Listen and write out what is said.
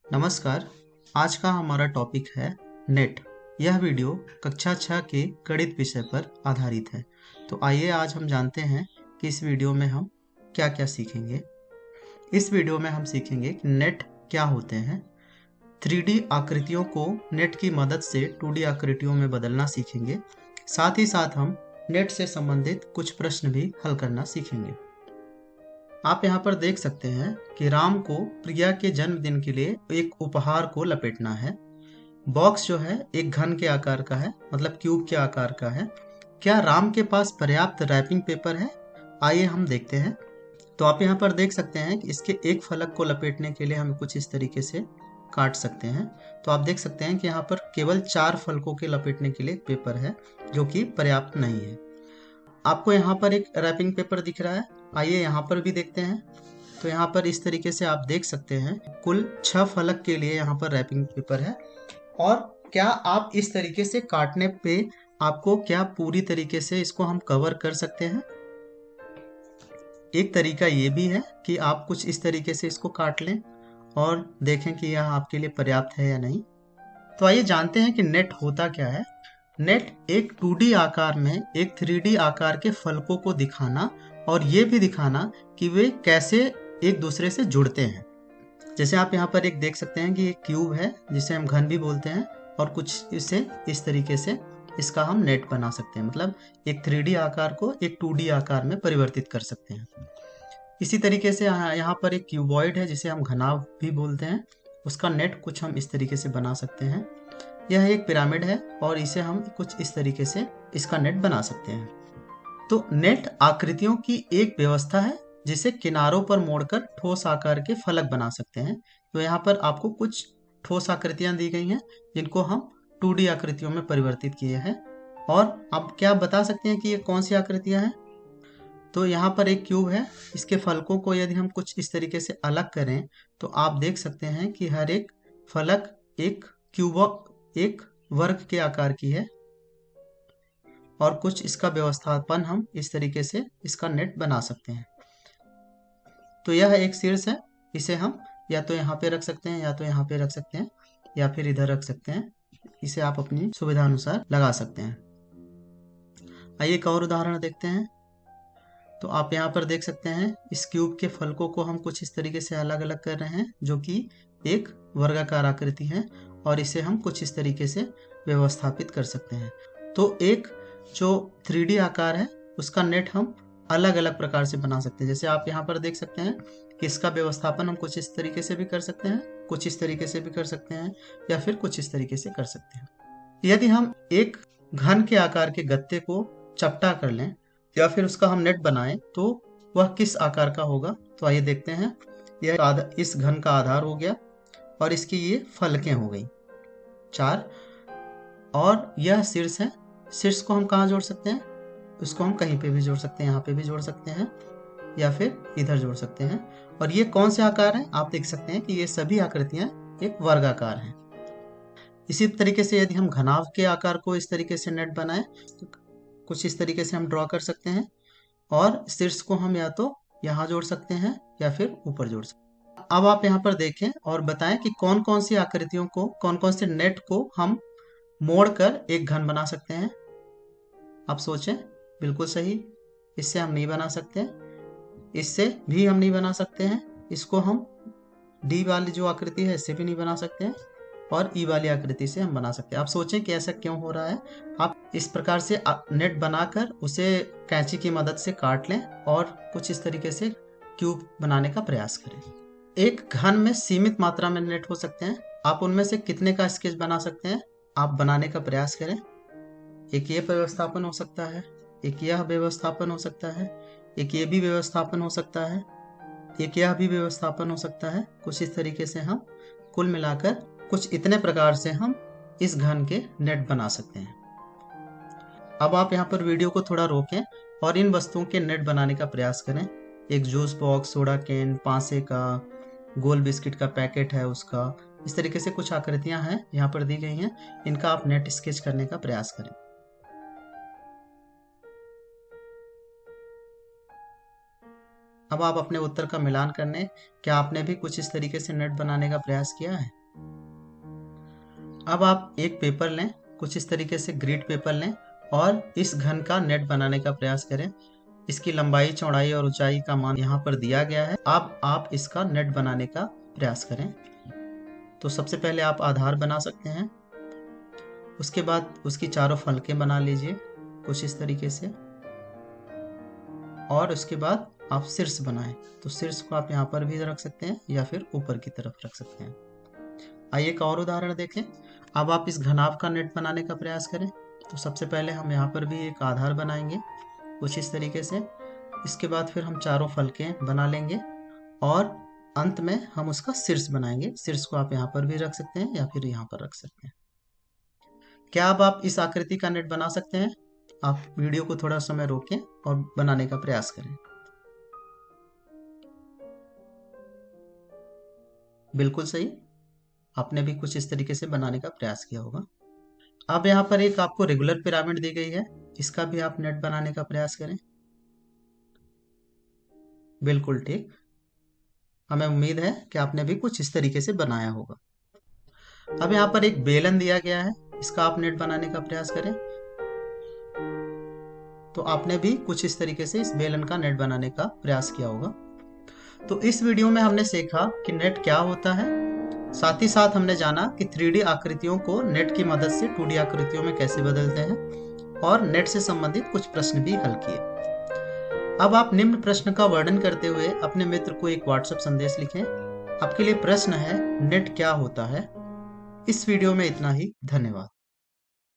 नमस्कार। आज का हमारा टॉपिक है नेट। यह वीडियो कक्षा 6 के गणित विषय पर आधारित है। तो आइए आज हम जानते हैं कि इस वीडियो में हम क्या क्या सीखेंगे। इस वीडियो में हम सीखेंगे कि नेट क्या होते हैं, 3D आकृतियों को नेट की मदद से 2D आकृतियों में बदलना सीखेंगे। साथ ही साथ हम नेट से संबंधित कुछ प्रश्न भी हल करना सीखेंगे। आप यहाँ पर देख सकते हैं कि राम को प्रिया के जन्मदिन के लिए एक उपहार को लपेटना है। बॉक्स जो है एक घन के आकार का है, मतलब क्यूब के आकार का है। क्या राम के पास पर्याप्त रैपिंग पेपर है? आइए हम देखते हैं। तो आप यहाँ पर देख सकते हैं कि इसके एक फलक को लपेटने के लिए हम कुछ इस तरीके से काट सकते हैं। तो आप देख सकते हैं कि यहाँ पर केवल 4 फलकों के लपेटने के लिए पेपर है, जो कि पर्याप्त नहीं है। आपको यहाँ पर एक रैपिंग पेपर दिख रहा है, आइए यहाँ पर भी देखते हैं। तो यहाँ पर इस तरीके से आप देख सकते हैं कुल 6 फलक के लिए यहाँ पर रैपिंग पेपर है। और क्या आप इस तरीके से काटने पे आपको क्या पूरी तरीके से इसको हम कवर कर सकते हैं? एक तरीका ये भी है कि आप कुछ इस तरीके से इसको काट लें और देखें कि यह आपके लिए पर्याप्त है या नहीं। तो आइए जानते हैं कि नेट होता क्या है। नेट एक 2D आकार में एक 3D आकार के फलकों को दिखाना और ये भी दिखाना कि वे कैसे एक दूसरे से जुड़ते हैं। जैसे आप यहाँ पर एक देख सकते हैं कि एक क्यूब है जिसे हम घन भी बोलते हैं, और कुछ इसे इस तरीके से इसका हम नेट बना सकते हैं, मतलब एक 3D आकार को एक 2D आकार में परिवर्तित कर सकते हैं। इसी तरीके से यहाँ पर एक क्यूबॉइड है जिसे हम घनाभ भी बोलते हैं, उसका नेट कुछ हम इस तरीके से बना सकते हैं। यह एक पिरामिड है और इसे हम कुछ इस तरीके से इसका नेट बना सकते हैं। तो नेट आकृतियों की एक व्यवस्था है जिसे किनारों पर मोड़कर ठोस आकार के फलक बना सकते हैं। तो यहाँ पर आपको कुछ ठोस आकृतियां दी गई हैं जिनको हम 2D आकृतियों में परिवर्तित किए हैं। और आप क्या बता सकते हैं कि ये कौन सी आकृतियां हैं? तो यहाँ पर एक क्यूब है, इसके फलकों को यदि हम कुछ इस तरीके से अलग करें तो आप देख सकते हैं कि हर एक फलक एक वर्ग के आकार की है, और कुछ इसका व्यवस्थापन हम इस तरीके से इसका नेट बना सकते हैं। तो यह एक शीर्ष है, इसे हम या तो यहाँ पे रख सकते हैं या तो यहाँ पे रख सकते हैं या फिर इधर रख सकते हैं। इसे आप अपनी सुविधा अनुसार लगा सकते हैं। आइए एक और उदाहरण देखते हैं। तो आप यहाँ पर देख सकते हैं इस क्यूब के फलकों को हम कुछ इस तरीके से अलग अलग कर रहे हैं, जो कि एक वर्गाकार आकृति है, और इसे हम कुछ इस तरीके से व्यवस्थापित कर सकते हैं। तो एक जो 3D आकार है उसका नेट हम अलग अलग प्रकार से बना सकते हैं। जैसे आप यहाँ पर देख सकते हैं कि इसका व्यवस्थापन हम कुछ इस तरीके से भी कर सकते हैं, कुछ इस तरीके से भी कर सकते हैं, या फिर कुछ इस तरीके से कर सकते हैं। यदि हम एक घन के आकार के गत्ते को चपटा कर लें या फिर उसका हम नेट बनाएं तो वह किस आकार का होगा? तो आइए देखते हैं। यह इस घन का आधार हो गया और इसकी ये फलकें हो गई 4, और यह शीर्ष है। शीर्ष को हम कहाँ जोड़ सकते हैं? उसको हम कहीं पे भी जोड़ सकते हैं, यहाँ पे भी जोड़ सकते हैं या फिर इधर जोड़ सकते हैं। और ये कौन से आकार हैं? आप देख सकते हैं कि ये सभी आकृतियां एक वर्गाकार हैं। इसी तरीके से यदि हम घनाभ के आकार को इस तरीके से नेट बनाएं तो कुछ इस तरीके से हम ड्रॉ कर सकते हैं, और शीर्ष को हम या तो यहाँ जोड़ सकते हैं या फिर ऊपर जोड़ सकते हैं। अब आप यहाँ पर देखें और बताएं कि कौन कौन सी आकृतियों को, कौन कौन से नेट को हम मोड़कर एक घन बना सकते हैं। आप सोचें। बिल्कुल सही, इससे हम नहीं बना सकते, इससे भी हम नहीं बना सकते हैं, इसको हम डी वाली जो आकृति है इससे भी नहीं बना सकते हैं, और ई वाली आकृति से हम बना सकते हैं। आप सोचें कि ऐसा क्यों हो रहा है। आप इस प्रकार से नेट बनाकर उसे कैंची की मदद से काट लें और कुछ इस तरीके से क्यूब बनाने का प्रयास करें। एक घन में सीमित मात्रा में नेट हो सकते हैं। आप उनमें से कितने का स्केच बना सकते हैं? आप बनाने का प्रयास करें। एक ये व्यवस्थापन हो सकता है, एक यह व्यवस्थापन हो सकता है, एक ये भी व्यवस्थापन हो सकता है, एक यह भी व्यवस्थापन हो सकता है। कुछ इस तरीके से हम कुल मिलाकर कुछ इतने प्रकार से हम इस घन के नेट बना सकते हैं। अब आप यहाँ पर वीडियो को थोड़ा रोकें और इन वस्तुओं के नेट बनाने का प्रयास करें। एक जूस बॉक्स, सोडा कैन, पासे का, गोल बिस्किट का पैकेट है उसका, इस तरीके से कुछ आकृतियां हैं यहाँ पर दी गई हैं, इनका आप नेट स्केच करने का प्रयास करें। अब आप अपने उत्तर का मिलान करने, क्या आपने भी कुछ इस तरीके से नेट बनाने का प्रयास किया है? अब आप एक पेपर लें, कुछ इस तरीके से ग्रिड पेपर लें और इस घन का नेट बनाने का प्रयास करें। इसकी लंबाई, चौड़ाई और ऊंचाई का मान यहाँ पर दिया गया है। अब आप इसका नेट बनाने का प्रयास करें। तो सबसे पहले आप आधार बना सकते हैं, उसके बाद उसकी चारों फलकें बना लीजिए कुछ इस तरीके से, और उसके बाद आप शीर्ष बनाएं। तो शीर्ष को आप यहाँ पर भी रख सकते हैं या फिर ऊपर की तरफ रख सकते हैं। आइए एक और उदाहरण देखें। अब आप इस घनाभ का नेट बनाने का प्रयास करें। तो सबसे पहले हम यहाँ पर भी एक आधार बनाएंगे कुछ इस तरीके से। इसके बाद फिर हम चारों फलकें बना लेंगे और अंत में हम उसका शीर्ष बनाएंगे। शीर्ष को आप यहाँ पर भी रख सकते हैं या फिर यहाँ पर रख सकते हैं। क्या अब आप इस आकृति का नेट बना सकते हैं? आप वीडियो को थोड़ा समय रोकें और बनाने का प्रयास करें। बिल्कुल सही, आपने भी कुछ इस तरीके से बनाने का प्रयास किया होगा। अब यहाँ पर एक आपको रेगुलर पिरामिड दी गई है, इसका भी आप नेट बनाने का प्रयास करें। बिल्कुल ठीक, हमें उम्मीद है कि आपने भी कुछ इस तरीके से बनाया होगा। अब यहाँ पर एक बेलन दिया गया है, इसका आप नेट बनाने का प्रयास करें। तो आपने भी कुछ इस तरीके से इस बेलन का नेट बनाने का प्रयास किया होगा। तो इस वीडियो में हमने सीखा कि नेट क्या होता है, साथ ही साथ हमने जाना कि 3D आकृतियों को नेट की मदद से 2D आकृतियों में कैसे बदलते हैं, और नेट से संबंधित कुछ प्रश्न भी हल किए। अब आप निम्न प्रश्न का वर्णन करते हुए अपने मित्र को एक व्हाट्सएप संदेश लिखें। आपके लिए प्रश्न है, नेट क्या होता है? इस वीडियो में इतना ही, धन्यवाद।